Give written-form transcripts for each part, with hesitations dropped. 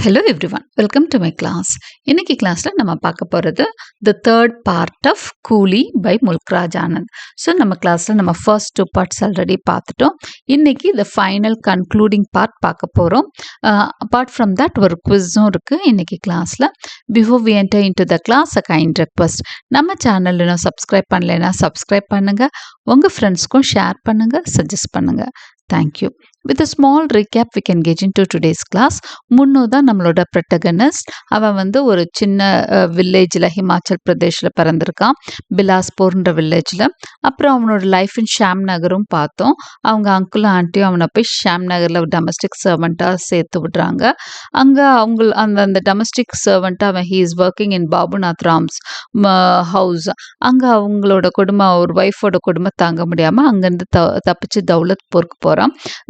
Hello everyone, welcome to my class. இன்னைக்கு கிளாஸ்ல நம்ம பார்க்க போறது the third part of கூலி by முல்க்ராஜ் ஆனந்த். ஸோ நம்ம கிளாஸ்ல நம்ம first two parts ஆல்ரெடி பார்த்துட்டோம். இன்னைக்கு the final concluding part பார்க்க போறோம். Apart from that ஒரு குவிஸும் இருக்கு இன்னைக்கு கிளாஸ்ல. Before we enter into the class, a kind request. நம்ம சேனல் இன்னும் சப்ஸ்கிரைப் பண்ணலைன்னா சப்ஸ்கிரைப் பண்ணுங்க, உங்க ஃப்ரெண்ட்ஸ்க்கும் ஷேர் பண்ணுங்க, சஜஸ்ட் பண்ணுங்க. Thank you. With a small recap, we can get into today's class. முன்னு தான் நம்மளோட ப்ரொட்டகனிஸ்ட். அவன் ஒரு சின்ன வில்லேஜில் ஹிமாச்சல் பிரதேஷில் பிறந்திருக்கான், பிலாஸ்பூர்ன்ற வில்லேஜில். அப்புறம் அவனோட லைஃப் இன் ஷாம் நகரும் பார்த்தோம். அவங்க அங்கிளும் ஆண்டியும் அவனை போய் ஷாம் நகரில் டொமஸ்டிக் சர்வெண்ட்டாக சேர்த்து விடுறாங்க. அங்கே அந்த டொமஸ்டிக் சர்வெண்ட்டாக அவன் he is working in Babunath Ram's house. அங்கே அவங்களோட குடும்பம், ஒரு ஒய்ஃபோட குடும்பம் தாங்க முடியாமல் அங்கேருந்து தப்பிச்சு தௌலத்பூருக்கு போகிறான்.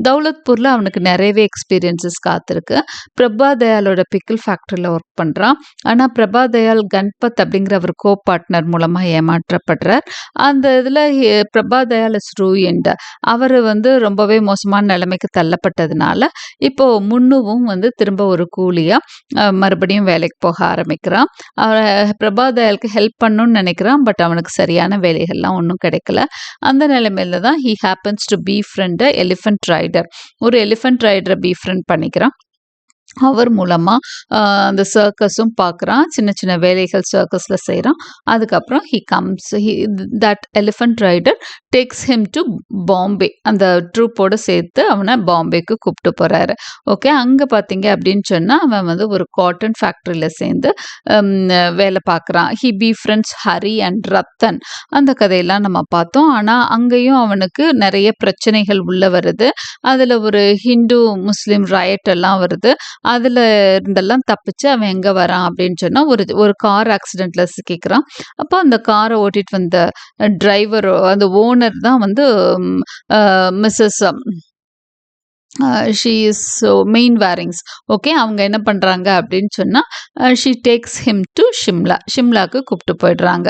தௌலத்பூரில் அவனுக்கு நிறையவே எக்ஸ்பீரியன்சஸ் காத்திருக்கு. பிரபா தயாலோட பிக்கிள் ஃபேக்ட்ரியில் ஒர்க் பண்ணுறான். ஆனால் பிரபா தயால் கண்பத் அப்படிங்கிற ஒரு கோ பார்ட்னர் மூலமாக ஏமாற்றப்படுறார். அந்த இதில் பிரபா தயால் இஸ் ரூயின்ட். அவர் ரொம்பவே மோசமான நிலைமைக்கு தள்ளப்பட்டதுனால இப்போ முன்னுவும் திரும்ப ஒரு கூலியாக மறுபடியும் வேலைக்கு போக ஆரம்பிக்கிறான். பிரபா தயாலுக்கு ஹெல்ப் பண்ணணும்னு நினைக்கிறான், பட் அவனுக்கு சரியான வேலைகள்லாம் ஒன்றும் கிடைக்கல. அந்த நிலைமையில தான் he happens to befriend elephant rider. ஒரு எலிஃபென்ட் ரைடரை பீ ஃப்ரெண்ட் பண்ணிக்கிறான். அவர் மூலமாக அந்த சர்க்கஸும் பார்க்குறான், சின்ன சின்ன வேலைகள் சர்க்கஸில் செய்கிறான். அதுக்கப்புறம் that elephant rider takes him to Bombay. அந்த ட்ரூப்போடு சேர்த்து அவனை பாம்பேக்கு கூப்பிட்டு போகிறாரு. ஓகே, அங்கே பார்த்தீங்க அப்படின்னு சொன்னால் அவன் ஒரு காட்டன் ஃபேக்ட்ரியில் சேர்ந்து வேலை பார்க்குறான். He befriends Hari and Ratan. அந்த கதையெல்லாம் நம்ம பார்த்தோம். ஆனால் அங்கேயும் அவனுக்கு நிறைய பிரச்சனைகள் உள்ள வருது. அதில் ஒரு ஹிந்து முஸ்லீம் ரயட் எல்லாம் வருது. அதில் இருந்தெல்லாம் தப்பிச்சு அவன் எங்கே வரான் அப்படின்னு சொன்னால் ஒரு கார் ஆக்சிடெண்ட்டில் சிக்கிக்கிறான். அப்போ அந்த காரை ஓட்டிகிட்டு வந்த டிரைவர், அந்த ஓனர் தான் Mrs she is Mainwaring's. Okay, அவங்க என்ன பண்ணுறாங்க அப்படின்னு சொன்னால் ஷீ டேக்ஸ் ஹிம் டு ஷிம்லாக்கு கூப்பிட்டு போயிடுறாங்க.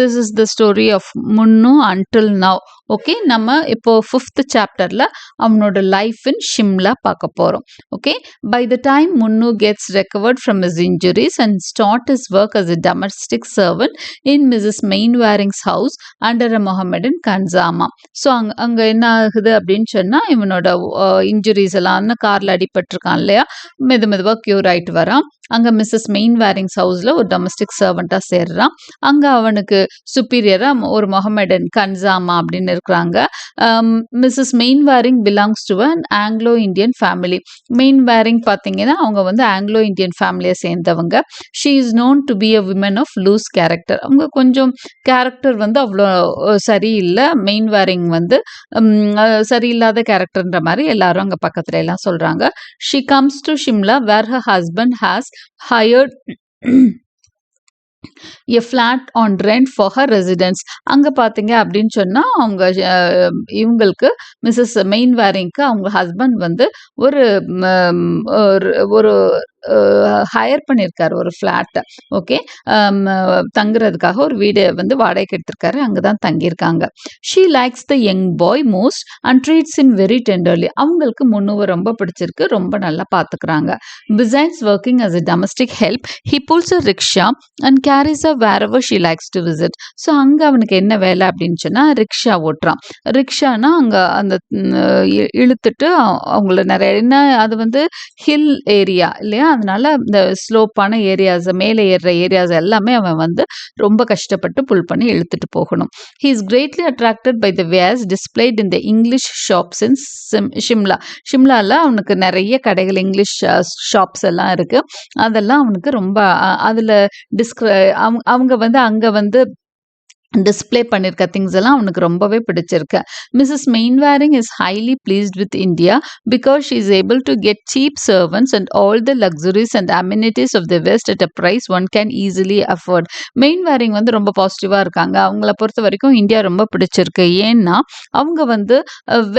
This is the story of Munnu until now. Okay, நம்ம இப்போ 5th சாப்டரில் அவனோட லைஃப் இன் ஷிம்லா பார்க்க போகிறோம். Okay, by the time Munnu gets recovered from his injuries and start his work as a domestic servant in Mrs Mainwaring's house under a Mohammedan khansama. So அங்கே என்ன ஆகுது அப்படின்னு சொன்னால் இவனோட இன்ஜுரிஸ் எல்லாம் காரில் அடிபட்டிருக்கான் இல்லையா, மெதுவாக க்யூர் ஆகிட்டு வரான். அங்கே மிஸ்ஸஸ் மெயின்வேரிங்ஸ் ஹவுஸில் ஒரு டொமஸ்டிக் சர்வெண்ட்டாக சேர்றான். அங்கே அவனுக்கு சுப்பீரியராக ஒரு மொஹமெடன் கன்சாமா அப்படின்னு இருக்கிறாங்க. Mrs Mainwaring belongs to an Anglo Indian family. Mainwaring பார்த்தீங்கன்னா அவங்க ஆங்கிலோ இந்தியன் ஃபேமிலியை சேர்ந்தவங்க. She is known to be a women of loose character. அவங்க கொஞ்சம் கேரக்டர் அவ்வளோ சரியில்லை. மெயின்வேரிங் சரியில்லாத கேரக்டர்ன்ற மாதிரி எல்லாரும் அங்கே பக்கத்துல எல்லாம் சொல்கிறாங்க. She comes to Shimla where her husband has hired a flat on rent for her residence. அங்கே பார்த்தீங்க அப்படின்னு சொன்னால் இவங்களுக்கு மிஸ்ஸஸ் மெயின்வேரிங்க்கு அவங்க ஹஸ்பண்ட் ஒரு ஹையர் பண்ணியிருக்காரு ஒரு ஃப்ளாட்டை. ஓகே, தங்குறதுக்காக ஒரு வீடு வாடகைக்கு எடுத்திருக்காரு. அங்கே தான் தங்கியிருக்காங்க. She likes the young boy most and treats him very tenderly. அவங்களுக்கு முன்னுவை ரொம்ப பிடிச்சிருக்கு, ரொம்ப நல்லா பார்த்துக்கிறாங்க. Besides working as a domestic help, he pulls a rickshaw and carries a wherever she likes to visit. So அங்கே அவனுக்கு என்ன வேலை அப்படின்னு சொன்னால் ரிக்ஷா ஓட்டுறான். ரிக்ஷானா அங்கே அந்த இழுத்துட்டு அவங்கள நிறைய அது ஹில் ஏரியா இல்லையா, அதனால இந்த ஸ்லோப்பான ஏரியாஸ், மேலே ஏறுற ஏரியாஸ் எல்லாமே அவன் ரொம்ப கஷ்டப்பட்டு புல் பண்ணி இழுத்துட்டு போகணும். He is greatly attracted by the wares displayed in the English shops in Shimla. ஷிம்லாவில் அவனுக்கு நிறைய கடைகள், இங்கிலீஷ் ஷாப்ஸ் எல்லாம் இருக்கு. அதெல்லாம் அவனுக்கு ரொம்ப அதில் அவங்க அங்கே டிஸ்பிளே பண்ணியிருக்க திங்ஸ் எல்லாம் அவனுக்கு ரொம்பவே பிடிச்சிருக்கு. Mrs Mainwaring is highly pleased with India because she is able to get cheap servants and all the luxuries and amenities of the west at a price one can easily afford. Mainwaring ரொம்ப பாசிட்டிவாக இருக்காங்க. அவங்கள பொறுத்த வரைக்கும் India ரொம்ப பிடிச்சிருக்கு. ஏன்னா அவங்க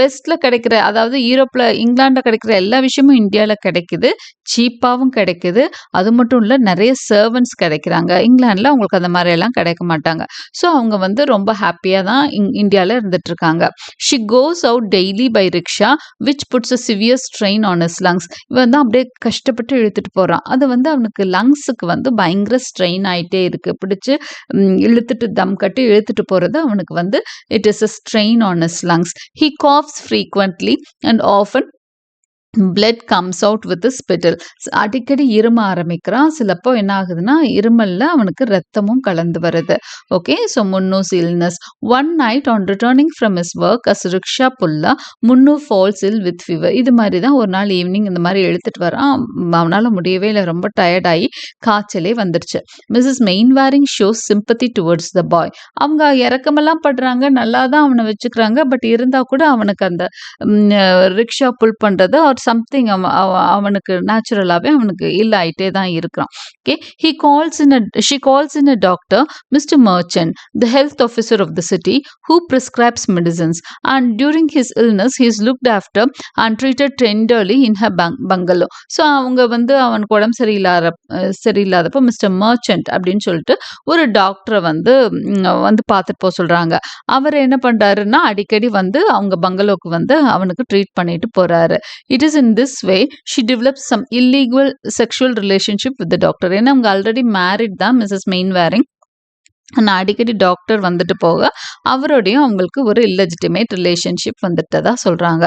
வெஸ்ட்டில் கிடைக்கிற, அதாவது யூரோப்பில் இங்கிலாண்டில் கிடைக்கிற எல்லா விஷயமும் இந்தியாவில் கிடைக்குது, சீப்பாகவும் கிடைக்குது. அது மட்டும் இல்லை, நிறைய சர்வன்ட்ஸ் கிடைக்கிறாங்க. இங்கிலாண்டில் அவங்களுக்கு அந்த மாதிரியெல்லாம் கிடைக்க மாட்டாங்க. ஸோ அவங்க வந்து ரொம்ப ஹாப்பியா தான் இந்தியால இருந்துட்டு இருக்காங்க. She goes out daily by rickshaw which puts a severe strain on his lungs. இவன் தான் அப்படியே கஷ்டப்பட்டு இழுத்துட்டு போறான். அது வந்து அவனுக்கு லங்ஸுக்கு வந்து பயங்கர ஸ்ட்ரெயின் ஆயிட்டே இருக்கு. பிடிச்சு இழுத்துட்டு தம் கட்டி இழுத்துட்டு போறது அவனுக்கு வந்து it is a strain on his lungs. He coughs frequently and often blood comes out with the spittle. அடிக்கடி இரும ஆரம்பிக்கிறான். சிலப்போ என்ன ஆகுதுன்னா இருமல்ல அவனுக்கு ரத்தமும் கலந்து வருது. Okay, so Munnu's illness. One night on returning from his work as rickshaw puller, முன்னு falls ill with fever. இது மாதிரி தான் ஒரு நாள் ஈவினிங் இந்த மாதிரி இழுத்துட்டு வரான். அவனால முடியவே இல்லை, ரொம்ப டயர்டாகி காய்ச்சலே வந்துடுச்சு. Mrs Mainwaring shows sympathy towards the boy. அவங்க இறக்கமெல்லாம் படுறாங்க, நல்லா தான் அவனை வச்சுக்கிறாங்க. பட் இருந்தால் கூட அவனுக்கு அந்த ரிக்ஷா புல் பண்ணுறது ஒரு சம்திங் அவனுக்கு நேச்சுரலாகவே அவனுக்கு இல்லாயிட்டே தான் இருக்கிறான். Okay, she calls in a doctor, Mr. Merchant, the health officer of the city, who prescribes medicines, and during his illness he is looked after and treated tenderly in her bungalow. So அவங்க வந்து அவனுக்கு உடம்பு சரியில்லாதப்போ mister merchant அப்படின்னு சொல்லிட்டு ஒரு டாக்டரை வந்து பார்த்துட்டு போக சொல்றாங்க. அவர் என்ன பண்றாருன்னா அடிக்கடி வந்து அவங்க பங்களோக்கு வந்து அவனுக்கு ட்ரீட் பண்ணிட்டு போறாரு. It is in this way she develops some illegal sexual relationship with the doctor. ஏன்னா அவங்க ஆல்ரெடி மேரிட் தான் மிஸ்ஸஸ் மெயின்வாரிங். ஆனால் அடிக்கடி டாக்டர் வந்துட்டு போக அவரோடையும் அவங்களுக்கு ஒரு இல்லெஜிட்டிமேட் ரிலேஷன்ஷிப் வந்துட்டதா சொல்கிறாங்க.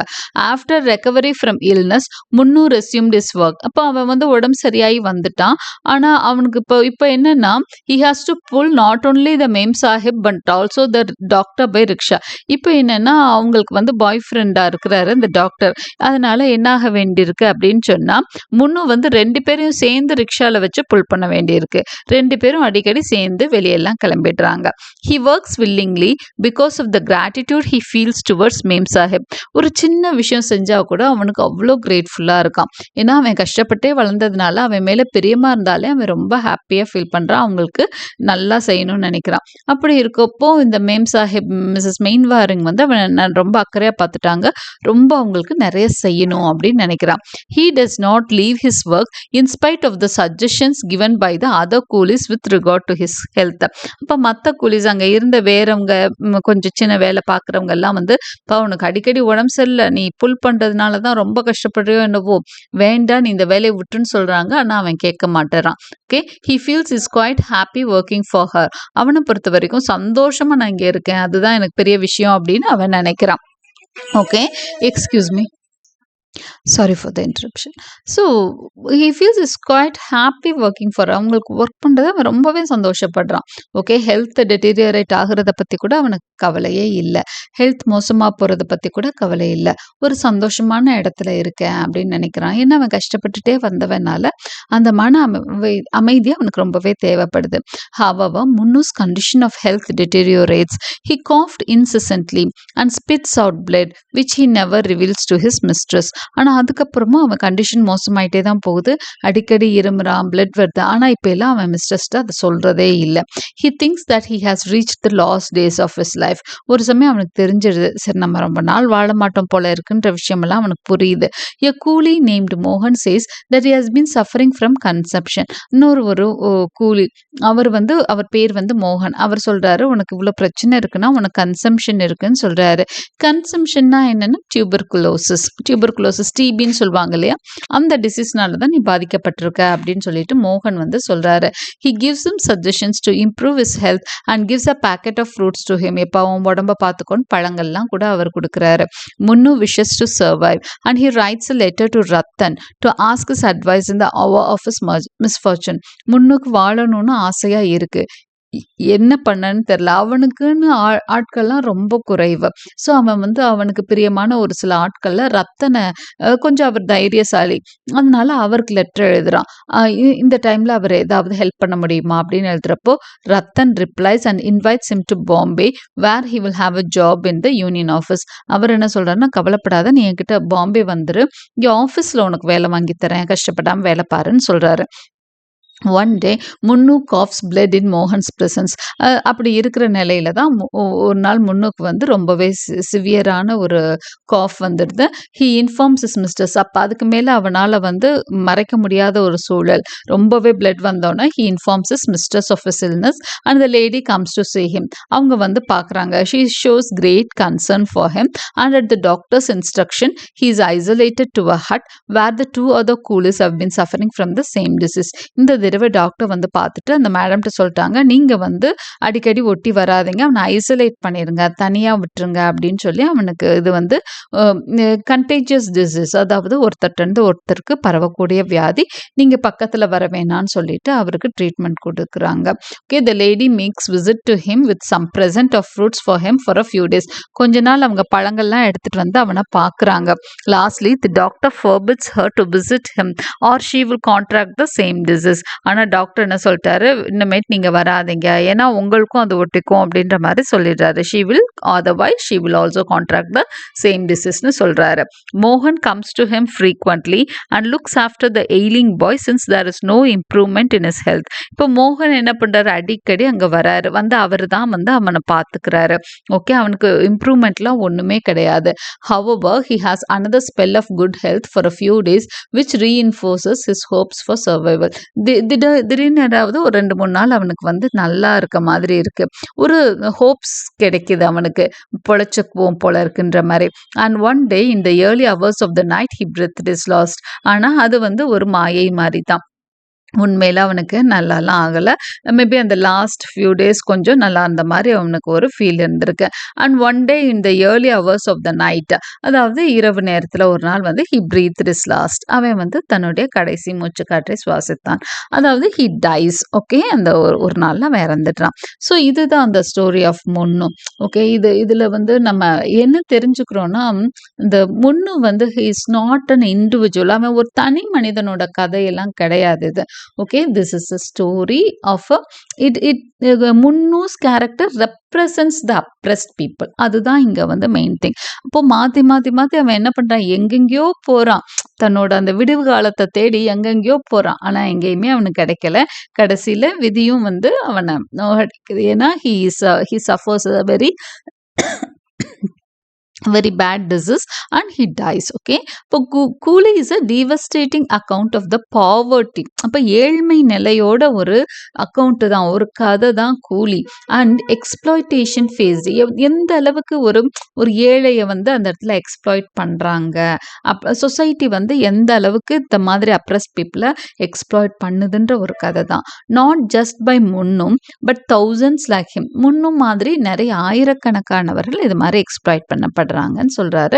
ஆஃப்டர் ரெக்கவரி ஃப்ரம் இல்னஸ் முன்னு ரெஸ்யூம்ட் இஸ் ஒர்க். அப்போ அவன் வந்து உடம்பு சரியாகி வந்துட்டான். ஆனால் அவனுக்கு இப்போ என்னன்னா he has to pull not only the memsahib but also the doctor by rickshaw. இப்போ என்னன்னா அவங்களுக்கு வந்து பாய் ஃப்ரெண்டாக இருக்கிறாரு இந்த டாக்டர். அதனால என்னாக வேண்டியிருக்கு அப்படின்னு சொன்னால் முன்னு வந்து 2 பேரையும் சேர்ந்து ரிக்ஷாவில் வச்சு புல் பண்ண வேண்டியிருக்கு. 2 பேரும் அடிக்கடி சேர்ந்து வெளியெல்லாம் கிளம்பிடுறாங்க. He works willingly because of the gratitude he feels towards ma'am Sahib. ஒரு சின்ன விஷயம் செஞ்சா கூட அவனுக்கு அவ்வளோ கிரேட்ஃபுல்லாக இருக்கான். ஏன்னா அவன் கஷ்டப்பட்டே வளர்ந்ததுனால அவன் மேலே பிரியமாக இருந்தாலே அவன் ரொம்ப ஹாப்பியாக ஃபீல் பண்ணுறான். அவங்களுக்கு நல்லா செய்யணும்னு நினைக்கிறான். அப்படி இருக்கப்போ இந்த மேம் சாஹிப் மிஸ்ஸஸ் மெயின்வாரிங் வந்து அவன் ரொம்ப அக்கறையாக பார்த்துட்டாங்க. ரொம்ப அவங்களுக்கு நிறைய செய்யணும் அப்படின்னு நினைக்கிறான். He does not leave his work in spite of the suggestions given by the other coolies with regard to his health. அப்போ மற்ற கூலிஸ் அங்கே இருந்த வேறவங்க கொஞ்சம் சின்ன வேலை பார்க்குறவங்க எல்லாம் வந்து இப்போ அவனுக்கு அடிக்கடி உடம்பு சரியில்லை, நீ புல் பண்ணுறதுனால தான் ரொம்ப கஷ்டப்படுறியோ என்னவோ, வேண்டாம் நீ இந்த வேலையை விட்டுன்னு சொல்கிறாங்க. ஆனால் அவன் கேட்க மாட்டேறான். Okay, he feels is quite happy working for her. அவனை பொறுத்த வரைக்கும் சந்தோஷமாக நான் இங்கே இருக்கேன், அதுதான் எனக்கு பெரிய விஷயம் அப்படின்னு அவன் நினைக்கிறான். Okay, excuse me, sorry for the interruption. So he feels is quite happy working for. அவங்களுக்கு ஒர்க் பண்ணுறதை அவன் ரொம்பவே சந்தோஷப்படுறான். ஓகே, ஹெல்த் டெட்டீரியரேட் ஆகிறத பற்றி கூட அவனுக்கு கவலையே இல்லை. ஹெல்த் மோசமாக போகிறத பற்றி கூட கவலை இல்லை. ஒரு சந்தோஷமான இடத்துல இருக்கேன் அப்படின்னு நினைக்கிறான். ஏன்னா அவன் கஷ்டப்பட்டுட்டே வந்தவனால அந்த மன அமைதி அவனுக்கு ரொம்பவே தேவைப்படுது. However, முன்னு's condition of health deteriorates. He coughed incessantly and spits out blood which he never reveals to his mistress. ஆனால் அதுக்கப்புறமும் அவன் கண்டிஷன் மோசமாயிட்டே தான் போகுது. அடிக்கடி இருமுறான், பிளட் வருது. ஆனால் இப்போ எல்லாம் அவன் மிஸ்டர்ஸ்ட்டு அதை சொல்கிறதே இல்லை. He thinks that he has reach the last days of his life. ஒரு சமயம் அவனுக்கு தெரிஞ்சிடுது, சரி நம்ம ரொம்ப நாள் வாழ மாட்டோம் போல இருக்குன்ற விஷயமெல்லாம் அவனுக்கு புரியுது. எ கூலி நேம்டு மோகன் says that he has been suffering from conception. ஒரு கூலி, அவர் பேர் வந்து மோகன். அவர் சொல்கிறாரு, உனக்கு இவ்வளோ பிரச்சனை இருக்குன்னா உனக்கு கன்சம்ஷன் இருக்குன்னு சொல்கிறாரு. கன்சம்ஷன்னா என்னென்னா டியூபர்குலோசிஸ் டிபின்னு சொல்லுவாங்க இல்லையா, அந்த டிசீஸ்னால தான் நீ பாதிக்கப்பட்டிருக்க அப்படின்னு சொல்லிட்டு மோகன் வந்து சொல்றாரு. He gives him suggestions to improve his health and gives a packet of fruits to him. எப்போ அவன் உடம்ப பார்த்துக்கொண்டு பழங்கள்லாம் கூட அவர் கொடுக்குறாரு. முன்னு wishes to survive and he writes a letter to Rattan to ask his advice in the hour of his misfortune. முன்னுக்கு வாழணும்னு ஆசையா இருக்கு, என்ன பண்ணன்னு தெரியல. அவனுக்குன்னு ஆட்கள்லாம் ரொம்ப குறைவு. ஸோ அவன் வந்து அவனுக்கு பிரியமான ஒரு சில ஆட்கள்ல ரத்தனை கொஞ்சம் அவர் தைரியசாலி, அதனால அவருக்கு லெட்டர் எழுதுறான். இந்த டைம்ல அவர் ஏதாவது ஹெல்ப் பண்ண முடியுமா அப்படின்னு எழுதுறப்போ Ratan replies and invites him to Bombay where he will have a job in the union office. அவர் என்ன சொல்றாருன்னா, கவலைப்படாத, நீ என்கிட்ட பாம்பே வந்துரு, இங்கே ஆஃபீஸில் உனக்கு வேலை வாங்கி தரேன், கஷ்டப்படாமல் வேலை பாருன்னு சொல்றாரு. ஒன் டே முன்னு coughs blood in Mohan's presence. அப்படி இருக்கிற நிலையில தான் ஒரு நாள் முன்னுக்கு வந்து ரொம்பவே சிவியரான ஒரு காஃப் வந்துடுது. He informs his mister's. அப்போ அதுக்கு மேலே அவனால் வந்து மறைக்க முடியாத ஒரு சூழல், ரொம்பவே பிளட் வந்தோன்னே he informs his mistress of his illness and the lady comes to see him. அவங்க வந்து பார்க்குறாங்க. She shows great concern for him and at the doctor's instruction he is isolated to a hut where the two other coolies have been suffering from the same disease. இந்த தடவை doctor வந்து பார்த்துட்டு அந்த மேடம்கிட்ட சொல்லிட்டாங்க, நீங்கள் வந்து அடிக்கடி ஒட்டி வராதிங்க, அவனை ஐசோலேட் பண்ணிடுங்க, தனியாக விட்டுருங்க அப்படின்னு சொல்லி அவனுக்கு இது வந்து கண்டேஜியஸ் டிசீஸ், அதாவது ஒருத்தர்கிட்ட ஒருத்தருக்கு பரவக்கூடிய வியாதி, நீங்கள் பக்கத்தில் வர வேணான்னு சொல்லிட்டு அவருக்கு ட்ரீட்மெண்ட் கொடுக்குறாங்க. Okay, the lady makes visit to him with some present of fruits for him for a few days. கொஞ்ச நாள் அவங்க பழங்கள்லாம் எடுத்துகிட்டு வந்து அவனை பார்க்குறாங்க. Lastly the doctor forbids her to visit him or she will contract the same disease. ஆனால் doctor என்ன சொல்லிட்டாரு, இன்னமேட்டு நீங்கள் வராதிங்க, ஏன்னா உங்களுக்கும் அது ஒட்டிக்கும் அப்படின்ற மாதிரி சொல்லிடுறாரு. she will otherwise she will also contract the same diseaseன்னு சொல்கிறாரு. மோகன் comes to him frequently and looks after the ailing boy since there is no improvement in his health. இப்போ மோகன் என்ன பண்ணுறாரு, அடிக்கடி அங்கே வராரு, வந்து அவர் தான் வந்து அவனை பார்த்துக்கிறாரு. ஓகே, அவனுக்கு இம்ப்ரூவ்மெண்ட்லாம் ஒன்றுமே கிடையாது. however he has another spell of good health for a few days which reinforces his hopes for survival. திடீர்னு ஏதாவது ஒரு 2-3 நாள் அவனுக்கு வந்து நல்லா இருக்க மாதிரி இருக்கு, ஒரு ஹோப்ஸ் கிடைக்குது அவனுக்கு, பொழைச்சுக்குவோம் போல இருக்குன்ற மாதிரி. And one day in the early hours of the night he breath is lost. ஆனால் அது வந்து ஒரு மாயை மாதிரி தான், உண்மையில் அவனுக்கு நல்லாலாம் ஆகலை. மேபி அந்த லாஸ்ட் ஃபியூ டேஸ் கொஞ்சம் நல்லா இருந்த மாதிரி அவனுக்கு ஒரு ஃபீல் இருந்திருக்கு. And one day in the early hours of the night, அதாவது இரவு நேரத்தில் ஒரு நாள் வந்து ஹி பிரீத் இஸ் லாஸ்ட், அவன் வந்து தன்னுடைய கடைசி மூச்சு காற்றை சுவாசித்தான், அதாவது ஹி டைஸ். ஓகே, அந்த ஒரு நாளில் அவன் இறந்துட்டான். ஸோ இதுதான் அந்த ஸ்டோரி ஆஃப் முன்னு. ஓகே, இதில் வந்து நம்ம என்ன தெரிஞ்சுக்கிறோன்னா, இந்த முன்னு வந்து he is not an individual, அவன் ஒரு தனி மனிதனோட கதையெல்லாம் கிடையாது இது. Okay, this is a story of Munnu's character represents the oppressed people. அதுதான் இங்க வந்து மெயின் திங். அப்போ மாற்றி அவன் என்ன பண்றான், எங்கெங்கேயோ போறான், தன்னோட அந்த விடுவு காலத்தை தேடி எங்கெங்கேயோ போறான், ஆனா எங்கேயுமே அவனுக்கு கிடைக்கல. கடைசியில விதியும் வந்து அவனை நோகடிக்குது. ஏன்னா he suffers a very bad disease and he dies. Okay, இப்போ கூலி is a devastating account of the poverty. அப்போ ஏழ்மை நிலையோட ஒரு அக்கௌண்ட் தான், ஒரு கதை தான் கூலி. அண்ட் எக்ஸ்ப்ளாய்டேஷன் ஃபேஸ், எந்த அளவுக்கு ஒரு ஏழையை வந்து அந்த இடத்துல எக்ஸ்ப்ளாய்ட் பண்ணுறாங்க, சொசைட்டி வந்து எந்த அளவுக்கு இந்த மாதிரி அப்ரஸ் பீப்புளை எக்ஸ்ப்ளாய்ட் பண்ணுதுன்ற ஒரு கதை தான். நாட் ஜஸ்ட் பை முன்னும் பட் thousands like him. முன்னும் மாதிரி நிறைய ஆயிரக்கணக்கானவர்கள் இது மாதிரி எக்ஸ்ப்ளாய்ட் பண்ணப்படுறாங்கன்னு சொல்றாரு.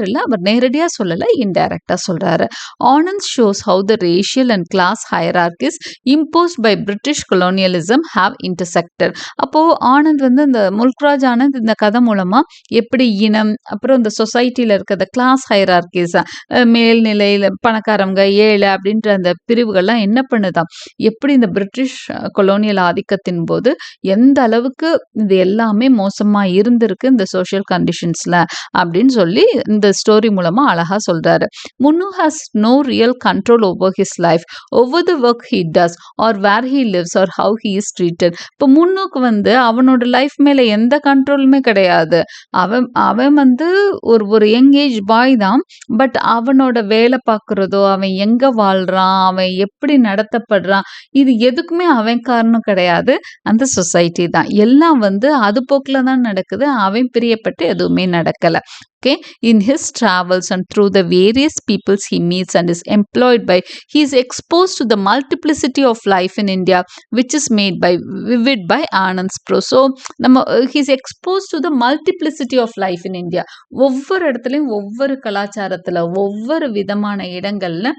இல்ல, அவர் நேரடியா சொல்லல, இன்டைரக்டா சொல்றாரு. Anand shows how the racial and class hierarchies imposed by British colonialism have intersected. அப்போ ஆனந்த் வந்து இந்த முல்க்ராஜ் ஆனந்த் இந்த கதை மூலமா எப்படி இனம், அப்புறம் இந்த சொசைட்டில இருக்கிற கிளாஸ் ஹையரார்கிஸ், மேல்நிலையில பணக்காரங்க ஏழை அப்படின்ற அந்த பிரிவுகள்லாம் என்ன பண்ணுதான், எப்படி இந்த பிரிட்டிஷ் கொலோனியல் ஆதிக்கத்தின் போது எந்த அளவுக்கு இது எல்லாமே மோசமா இருந்திருக்கு இந்த சோஷியல் கண்டிஷன்ஸ்ல அப்படின்னு சொல்லி இந்த ஸ்டோரி மூலமா அழகா சொல்றாரு. Munnu has no real control over his life, over the work he does or where he lives or how he is treated. இப்போ முன்னுக்கு வந்து அவனோட லைஃப் மேல எந்த கண்ட்ரோலுமே கிடையாது. அவன் வந்து ஒரு யங் ஏஜ் பாய் தான், பட் அவனோட வேலை பார்க்குறதோ, அவன் எங்க வாழ்றான், அவன் எப்படி நடத்தப்படுறான், இது எதுக்குமே அவன் காரணம் கிடையாது, அந்த சொசைட்டி தான். எல்லாம் வந்து அது போக்கில் தான் நடக்குது, அவன் பிரியப்பட்டு எதுவுமே நடக்கல. Okay, in his travels and through the various peoples he meets and is employed by, he is exposed to the multiplicity of life in India which is made by vivid by Anand's prose. So he is exposed to the multiplicity of life in India. ஒவ்வொரு இடத்துலையும் ஒவ்வொரு கலாச்சாரத்துல ஒவ்வொரு விதமான இடங்கள்ல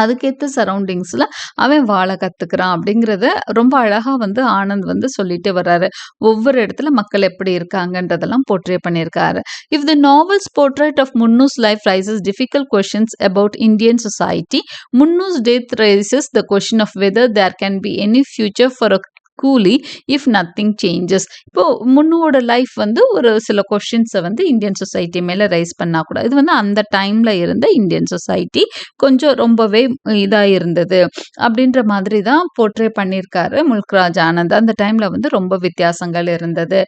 அதுக்கேற்ற சரௌண்டிங்ஸில் அவன் வாழ கற்றுக்கிறான் அப்படிங்கிறத ரொம்ப அழகாக வந்து ஆனந்த் வந்து சொல்லிட்டு வர்றாரு. ஒவ்வொரு இடத்துல மக்கள் எப்படி இருக்காங்கன்றதெல்லாம் போர்ட்ரே பண்ணியிருக்காரு. If the novel's portrait of Munnu's life raises difficult questions about Indian society, Munnu's death raises the question of whether there can be any future for a coolie if nothing changes. இப்போ முன்னுவோட லைஃப் வந்து ஒரு சில கொஷின்ஸை வந்து Indian society மேலே rice பண்ணால் கூட இது வந்து அந்த டைமில் இருந்த இந்தியன் சொசைட்டி கொஞ்சம் ரொம்பவே இதாக இருந்தது அப்படின்ற மாதிரி தான் போர்ட்ரே பண்ணியிருக்காரு முல்க்ராஜ் ஆனந்த். அந்த டைமில் வந்து ரொம்ப வித்தியாசங்கள் இருந்தது,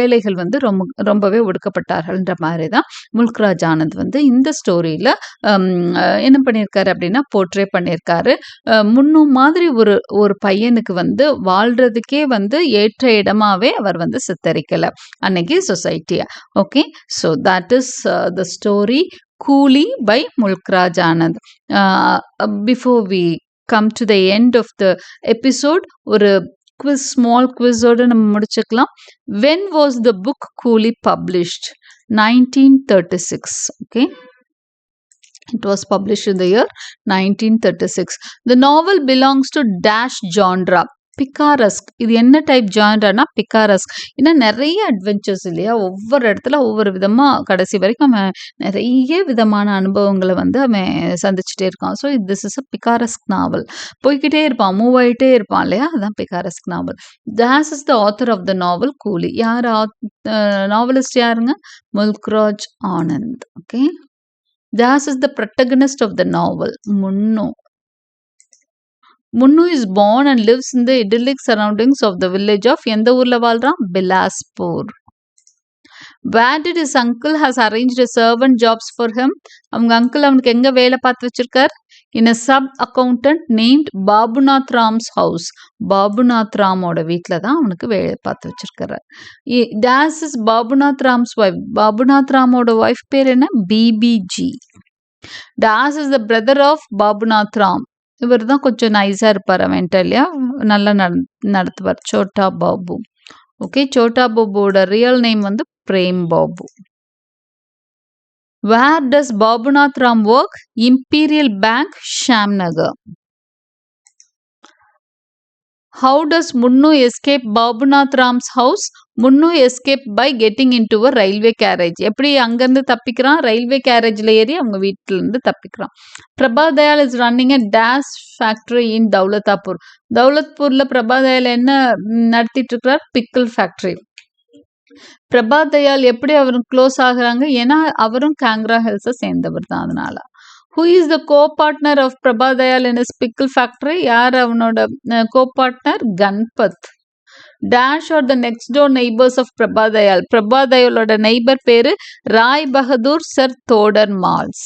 ஏழைகள் வந்து ரொம்பவே ஒடுக்கப்பட்டார்கள்ன்ற மாதிரி தான் முல்க்ராஜ் ஆனந்த் வந்து இந்த ஸ்டோரியில் என்ன பண்ணியிருக்காரு அப்படின்னா போர்ட்ரே பண்ணியிருக்காரு. முன்னு மாதிரி ஒரு பையனுக்கு வந்து வாழ்றதுக்கே வந்து ஏற்ற இடமாவே அவர் வந்து சித்தரிக்கல அன்னைக்கு சொசைட்டிய. Okay, so that is the story Coolie by Mulk Raj Anand. Before we come to the end of the episode, ஒரு ஸ்மால் குவிஸோடு நம்ம முடிச்சுக்கலாம். When was the book Coolie published? 1936. Okay, it was published in the year 1936. The novel belongs to dash genre. பிக்காரஸ்க். இது என்ன type ஜான்ரானா பிக்காரஸ்க். ஏன்னா நிறைய adventures இல்லையா, ஒவ்வொரு இடத்துல ஒவ்வொரு விதமாக கடைசி வரைக்கும் அவன் நிறைய விதமான அனுபவங்களை வந்து அவன் சந்திச்சுட்டே இருக்கான். So this is a picaresque novel. போய்கிட்டே இருப்பான், மூவ் ஆகிட்டே இருப்பான் இல்லையா, அதுதான் picaresque novel. Das is the author of the novel Coolie. யார் நாவலிஸ்ட்? யாருங்க? Mulk Raj Anand. Okay, Das is the protagonist of the novel, Munnu. Munnu is born and lives in the idyllic surroundings of the village of எந்த ஊர்ல வாழ்றான்? Bilaspur. Where did his uncle has arranged a servant jobs for him? அவங்க uncle அவனுக்கு எங்க வேலை பார்த்து வச்சிருக்கார்? In a sub accountant named Babunath Ram's house. Babunath ராமோட வீட்டில் தான் அவனுக்கு வேலை பார்த்து வச்சிருக்காரு. Das is Babunath Ram's wife. Babunath ராமோட ஒய்ஃப் பேர் என்ன? Bibiji. Das is the brother of Babunath Ram. இவர் தான் கொஞ்சம் நைஸாக இருப்பார் அவன்ட்ட இல்லையா, நல்லா நடத்துவார். சோட்டா பாபு. ஓகே, சோட்டா பாபுவோட ரியல் நேம் வந்து Prem Babu. Where does Babunath Ram work? Imperial Bank, Shamnagar. How does Munnu escape Babunath Ram's house? Munnu escape by getting into a railway carriage. எப்படி அங்கேருந்து தப்பிக்கிறான்? ரயில்வே கேரேஜில் ஏறி அவங்க வீட்டிலேருந்து தப்பிக்கிறான். Prabha Dayal is running a dash factory in Daulatpur. தௌலத்பூரில் பிரபா தயால் என்ன நடத்திட்டு இருக்கிறார்? Pickle factory. பிரபா தயால் எப்படி அவரும் க்ளோஸ் ஆகுறாங்க? ஏன்னா அவரும் காங்க்ரா ஹில்ஸை சேர்ந்தவர் தான். அதனால Who is the co-partner of Prabha Dayal in his pickle factory? யார் அவனோட co-partner? Ganpat. Dash or the next door neighbors of Prabha Dayal. Prabha தயாலோட நெய்பர் பேரு Rai Bahadur sir Todar Mal's.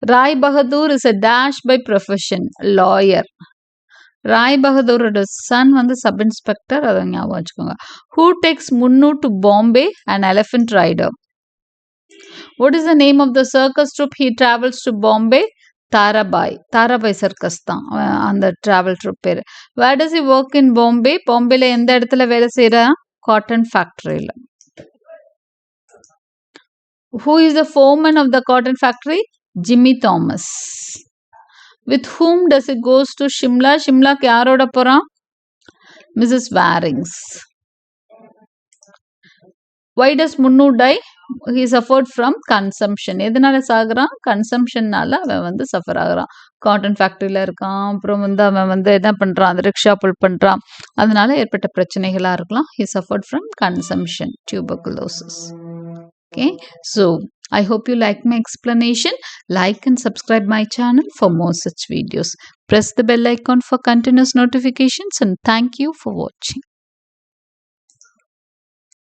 Rai Bahadur is a dash by profession, lawyer. ராய் பகதூரோட சன் வந்து சப் இன்ஸ்பெக்டர், அதை ஞாபகம் வச்சுக்கோங்க. Who takes முன்னு to Bombay? An elephant rider. What is the name of the circus troupe he travels to Bombay? Tarabai. Tarabai circus தான் அந்த டிராவல் ட்ரூப் பேர். Where does he work in Bombay? பாம்பேல எந்த இடத்துல வேலை செய்யறா? Cotton ஃபேக்டரியில். Who is the foreman of the cotton factory? Jimmy Thomas. With whom does he goes to Shimla? ஷிம்லாக்கு யாரோட போறான்? Mrs. Warings. Why does Munnu die? He suffered from consumption. எதனால சாகுறான்? கன்சம்ஷன்னால அவன் வந்து சஃபர் ஆகுறான். காட்டன் ஃபேக்ட்ரியில் இருக்கான், அப்புறம் வந்து அவன் வந்து என்ன பண்ணுறான்? அந்த ரிக்ஷா புல் பண்ணுறான், அதனால ஏற்பட்ட பிரச்சனைகளாக இருக்கலாம். He suffered from consumption, tuberculosis. Okay, so I hope you like my explanation. Like and subscribe my channel for more such videos. Press the bell icon for continuous notifications and thank you for watching.